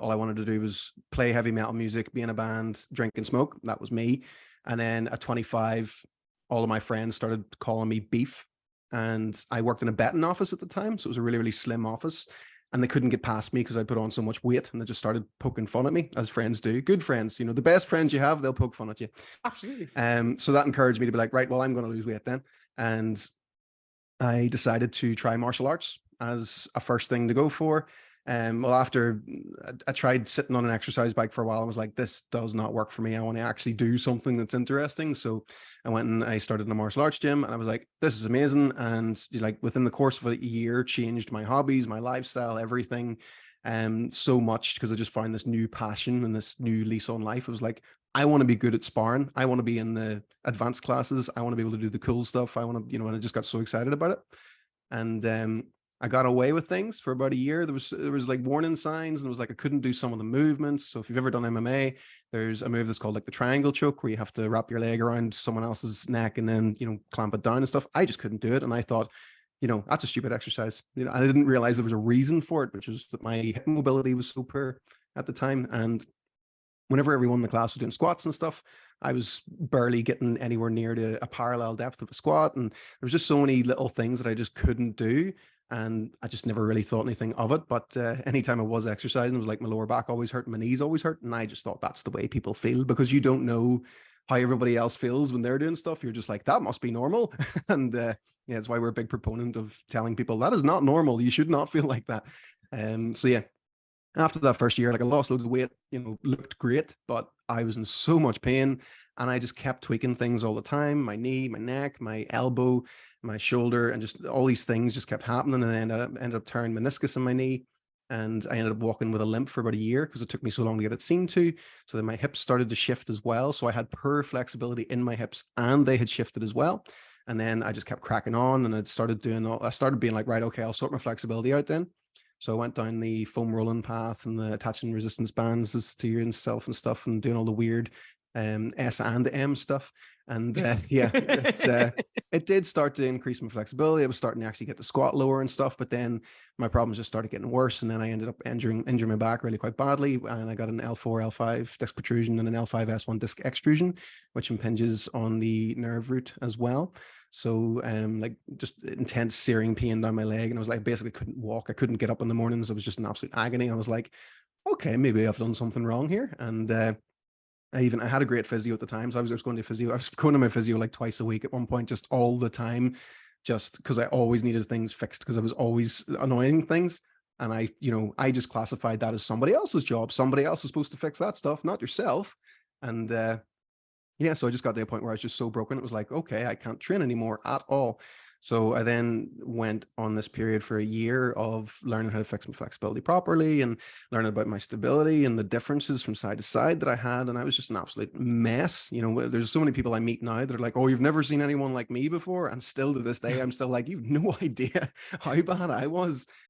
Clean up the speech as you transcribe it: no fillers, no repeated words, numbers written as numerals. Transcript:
all I wanted to do was play heavy metal music, be in a band, drink and smoke. That was me. And then at 25, all of my friends started calling me Beef. And I worked in a betting office at the time. So it was a really, really slim office. And they couldn't get past me because I put on so much weight, and they just started poking fun at me, as friends do. Good friends, the best friends you have, they'll poke fun at you. Absolutely. So that encouraged me to be like, right, well, I'm going to lose weight then. And I decided to try martial arts as a first thing to go for. Well, after I tried sitting on an exercise bike for a while, I was like, this does not work for me. I want to actually do something that's interesting. So I went and I started in a martial arts gym, and I was like, this is amazing. And like within the course of a year, changed my hobbies, my lifestyle, everything, so much, because I just found this new passion and this new lease on life. It was like, I want to be good at sparring. I want to be in the advanced classes. I want to be able to do the cool stuff. I want to, and I just got so excited about it. And I got away with things for about a year. There was like warning signs, and it was like I couldn't do some of the movements. So if you've ever done MMA, there's a move that's called like the triangle choke, where you have to wrap your leg around someone else's neck and then clamp it down and stuff. I just couldn't do it, and I thought, that's a stupid exercise. I didn't realize there was a reason for it, which was that my hip mobility was so poor at the time. And whenever everyone in the class was doing squats and stuff, I was barely getting anywhere near to a parallel depth of a squat. And there was just so many little things that I just couldn't do. And I just never really thought anything of it. But anytime I was exercising, it was like my lower back always hurt, my knees always hurt. And I just thought that's the way people feel, because you don't know how everybody else feels when they're doing stuff. You're just like, that must be normal. And yeah, that's why we're a big proponent of telling people that is not normal. You should not feel like that. So yeah, after that first year, like I lost loads of weight, looked great, but I was in so much pain, and I just kept tweaking things all the time. My knee, my neck, my elbow, my shoulder, and just all these things just kept happening. And I ended up tearing meniscus in my knee, and I ended up walking with a limp for about a year because it took me so long to get it seen to. So then my hips started to shift as well. So I had poor flexibility in my hips, and they had shifted as well. And then I just kept cracking on, and I started being like, right, okay, I'll sort my flexibility out then. So I went down the foam rolling path and the attaching resistance bands to yourself and stuff, and doing all the weird S and M stuff. And yeah, it did start to increase my flexibility. I was starting to actually get the squat lower and stuff, but then my problems just started getting worse. And then I ended up injuring my back really quite badly. And I got an L4, L5 disc protrusion and an L5S1 disc extrusion, which impinges on the nerve root as well. So like just intense searing pain down my leg. And I was like, basically couldn't walk. I couldn't get up in the mornings. It was just an absolute agony. I was like, okay, maybe I've done something wrong here. And I had a great physio at the time. So I was going to physio. I was going to my physio like twice a week at one point, just all the time, just because I always needed things fixed, because I was always annoying things. And I just classified that as somebody else's job. Somebody else is supposed to fix that stuff, not yourself. And yeah, so I just got to a point where I was just so broken. It was like, okay, I can't train anymore at all. So I then went on this period for a year of learning how to fix my flexibility properly, and learning about my stability and the differences from side to side that I had. And I was just an absolute mess. There's so many people I meet now that are like, oh, you've never seen anyone like me before. And still to this day, I'm still like, you've no idea how bad I was.